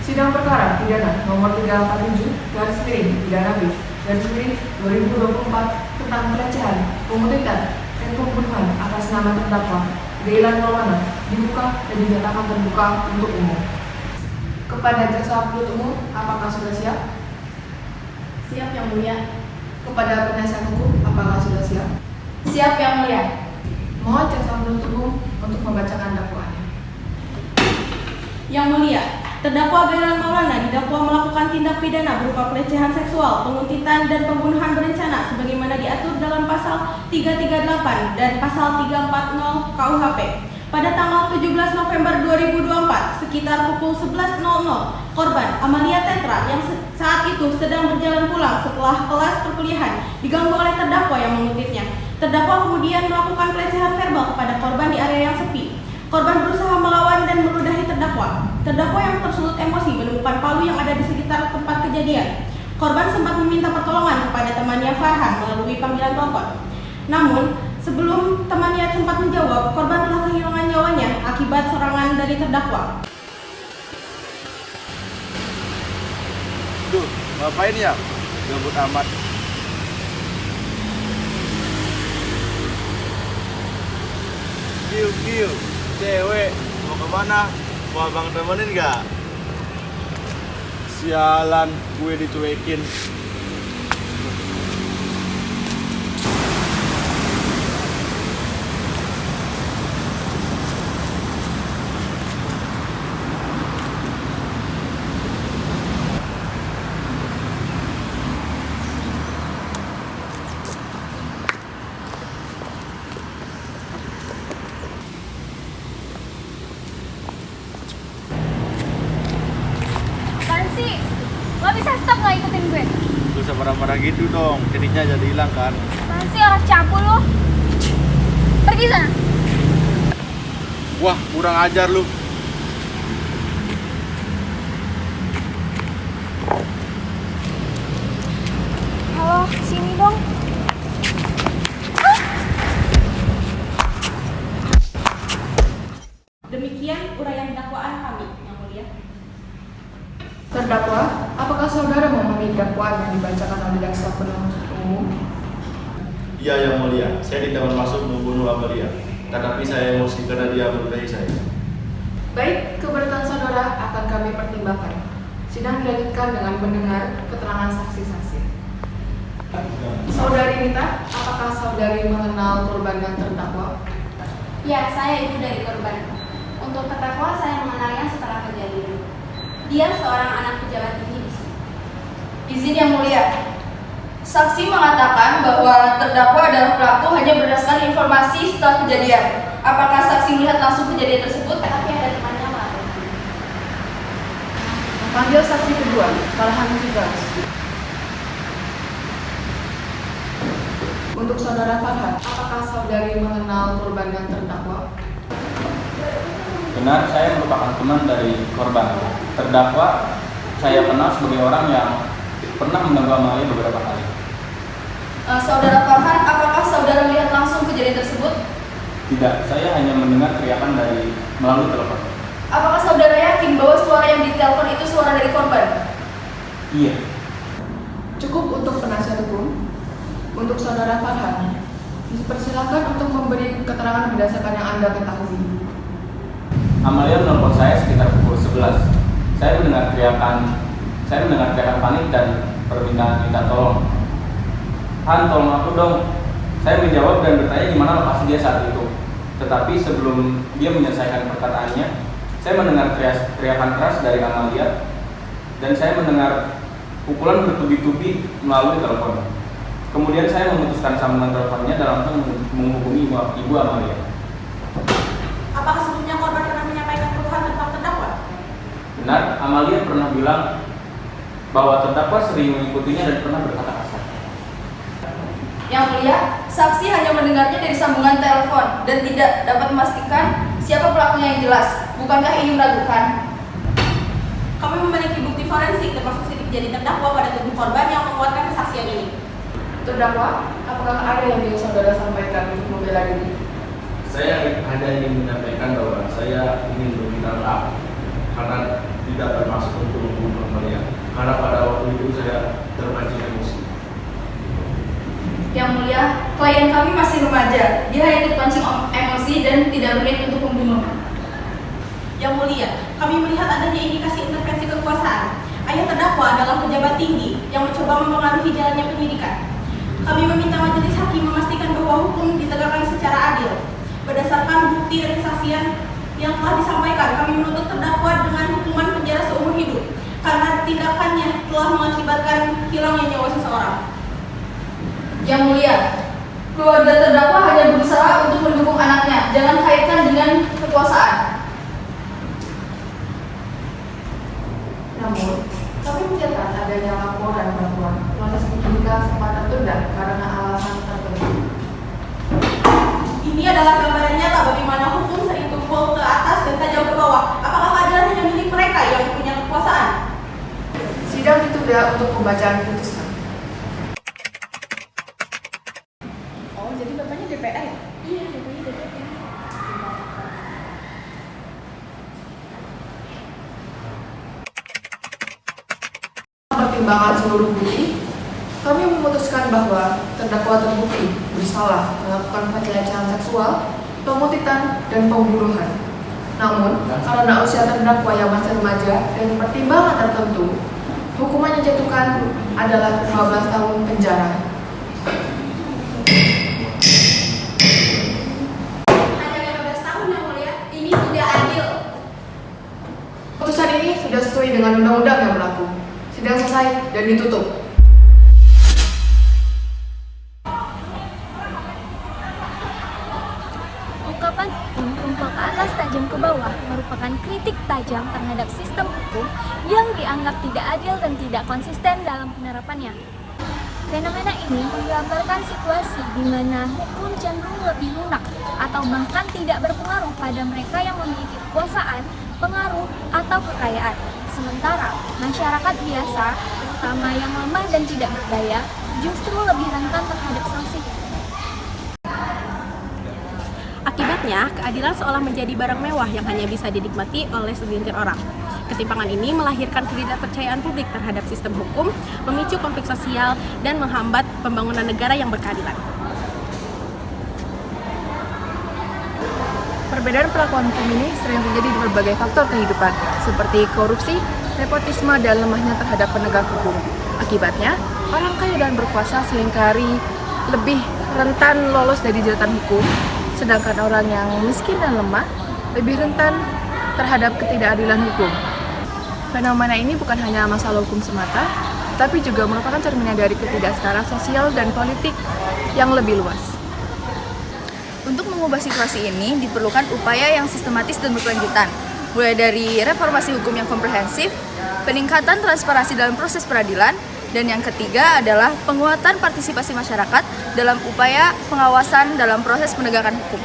Sidang perkara pidana nomor 347 garis miring pidana B garis miring 2024 tentang pelecehan, penguntitan, dan pembunuhan atas nama terdakwa Deilan Maulana dibuka dan dinyatakan terbuka untuk umum. Kepada jaksa penuntut umum, apakah sudah siap? Siap, Yang Mulia. Kepada penasihat hukum, apakah sudah siap? Siap, Yang Mulia. Mohon jaksa penuntut umum untuk membacakan dakwaannya. Yang Mulia, terdakwa Deilan Maulana didakwa melakukan tindak pidana berupa pelecehan seksual, penguntitan, dan pembunuhan berencana sebagaimana diatur dalam pasal 338 dan pasal 340 KUHP. Pada tanggal 17 November 2024, sekitar pukul 11.00, korban Amalia Tetra yang saat itu sedang berjalan pulang setelah kelas perkuliahan diganggu oleh terdakwa yang mengutipnya. Terdakwa kemudian melakukan pelecehan verbal kepada korban di area yang sepi. Korban berusaha melawan dan meludahi terdakwa. Terdakwa yang tersulut emosi menemukan palu yang ada di sekitar tempat kejadian. Korban sempat meminta pertolongan kepada temannya Farhan melalui panggilan telepon. Namun, sebelum temannya sempat menjawab, korban telah kehilangan nyawanya akibat serangan dari terdakwa. Duh, ngapain ya? Gabut amat. Kiu, cewek, mau kemana? Mau abang temenin gak? Sialan, gue dicuekin. Lo bisa stop gak ikutin gue? Lu usah marah-marah gitu dong, jadinya jadi hilang kan. Apaan sih orang capu lo? Pergi sana. Wah, kurang ajar lu. Halo, sini dong. Demikian uraian dakwaan kami, Yang Mulia. Terdakwa, apakah saudara memahami dakwaan yang dibacakan oleh jaksa penuntut umum? Iya, Yang Mulia, saya tidak bermaksud membunuh Amalia, tetapi saya emosi karena dia meludahi saya. Baik, keberatan saudara akan kami pertimbangkan. Sidang dilanjutkan dengan mendengar keterangan saksi-saksi. Saudari Nita, apakah saudari mengenal korban dan terdakwa? Ya, saya ibu dari korban. Untuk terdakwa saya mengenalnya setelah kejadian. Dia seorang anak pejabat tinggi di sini. Izin Yang Mulia. Saksi mengatakan bahwa terdakwa adalah pelaku hanya berdasarkan informasi setelah kejadian. Apakah saksi melihat langsung kejadian tersebut? Tapi ada temannya marah. Panggil saksi kedua, Farhan Fibras. Untuk saudara Farhan, apakah saudari mengenal korban dan terdakwa? Benar, saya merupakan teman dari korban. Terdakwa saya kenal sebagai orang yang pernah mengganggu Amalia beberapa kali. Saudara Farhan, apakah saudara melihat langsung kejadian tersebut? Tidak, saya hanya mendengar teriakan melalui telepon. Apakah saudara yakin bahwa suara yang ditelepon itu suara dari korban? Iya. Cukup untuk penasihat hukum. Untuk saudara Farhan, dipersilakan untuk memberi keterangan berdasarkan yang Anda ketahui. Amalia menelpon saya sekitar pukul 11. Saya mendengar teriakan panik dan permintaan minta tolong. Han, tolong aku dong. Saya menjawab dan bertanya di mana lokasi dia saat itu. Tetapi sebelum dia menyelesaikan perkataannya, saya mendengar teriakan keras dari Amalia dan saya mendengar pukulan bertubi-tubi melalui telepon. Kemudian saya memutuskan sambungan teleponnya dan langsung menghubungi ibu Amalia. Apakah sebelumnya korban pernah menyampaikan keluhan tentang terdakwa? Benar, Amalia pernah bilang bahwa terdakwa sering mengikutinya dan pernah berkata kasar. Yang Mulia, saksi hanya mendengarnya dari sambungan telepon dan tidak dapat memastikan siapa pelakunya yang jelas. Bukankah ini meragukan? Kami memiliki bukti forensik termasuk sidik jari terdakwa pada tubuh korban yang menguatkan kesaksian ini. Terdakwa, apakah ada yang ingin saudara sampaikan untuk membela diri? Saya hanya ingin menyampaikan bahwa saya ingin meminta maaf karena tidak bermaksud untuk membunuh Amalia. Karena pada waktu itu saya terpancing emosi. Yang mulia, klien kami masih remaja. Dia hanya terpancing emosi dan tidak berniat untuk membunuh. Yang mulia, kami melihat adanya indikasi intervensi kekuasaan. Ayah terdakwa adalah pejabat tinggi yang mencoba mempengaruhi jalannya penyidikan. Kami meminta majelis hakim memastikan bahwa hukum ditegakkan secara adil. Berdasarkan bukti dan kesaksian yang telah disampaikan, kami menuntut terdakwa dengan hukuman penjara seumur hidup karena tindakannya telah mengakibatkan hilangnya nyawa seseorang. Yang mulia, keluarga terdakwa hanya berusaha untuk mendukung anaknya. Jangan kaitkan dengan kekuasaan. Namun, kami mencatat adanya laporan bahwa proses penyidikan sempat tertunda karena alasan tertentu. Ini adalah gambaran nyata bagaimana hukum sering tumpul ke atas dan tajam ke bawah. Apakah keadilan hanya milik mereka yang punya kekuasaan? Sidang ditunda untuk pembacaan putusan. Oh, jadi bapaknya DPR ya? Iya, bapaknya DPR. Pertimbangan seluruh bukti, kami memutuskan bahwa terdakwa terbukti bersalah melakukan pelecehan seksual, penguntitan, dan pembunuhan. Namun, karena usia terdakwa yang masih remaja dan pertimbangan tertentu, hukuman yang dijatuhkan adalah 15 tahun penjara. Hanya 15 tahun yang mulia. Ini tidak adil. Putusan ini sudah sesuai dengan undang-undang yang berlaku. Sidang selesai dan ditutup. Ungkapan tumpul ke atas tajam ke bawah merupakan kritik tajam terhadap sistem hukum yang dianggap tidak adil dan tidak konsisten dalam penerapannya. Fenomena ini menggambarkan situasi di mana hukum cenderung lebih lunak atau bahkan tidak berpengaruh pada mereka yang memiliki kekuasaan, pengaruh, atau kekayaan. Sementara masyarakat biasa, terutama yang lemah dan tidak berdaya, justru lebih rentan terhadap sanksi. Akibatnya, keadilan seolah menjadi barang mewah yang hanya bisa dinikmati oleh segelintir orang. Ketimpangan ini melahirkan ketidakpercayaan publik terhadap sistem hukum, memicu konflik sosial, dan menghambat pembangunan negara yang berkeadilan. Perbedaan perlakuan hukum ini sering terjadi di berbagai faktor kehidupan, seperti korupsi, nepotisme, dan lemahnya terhadap penegak hukum. Akibatnya, orang kaya dan berkuasa seringkali lebih rentan lolos dari jeratan hukum, sedangkan orang yang miskin dan lemah lebih rentan terhadap ketidakadilan hukum. Fenomena ini bukan hanya masalah hukum semata, tapi juga merupakan cerminan dari ketidaksetaraan sosial dan politik yang lebih luas. Untuk mengubah situasi ini diperlukan upaya yang sistematis dan berkelanjutan, mulai dari reformasi hukum yang komprehensif, peningkatan transparansi dalam proses peradilan, dan yang ketiga adalah penguatan partisipasi masyarakat dalam upaya pengawasan dalam proses penegakan hukum.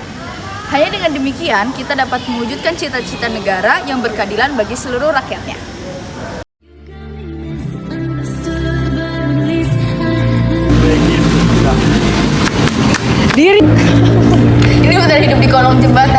Hanya dengan demikian kita dapat mewujudkan cita-cita negara yang berkeadilan bagi seluruh rakyatnya. Ini udah hidup di kolong jembatan.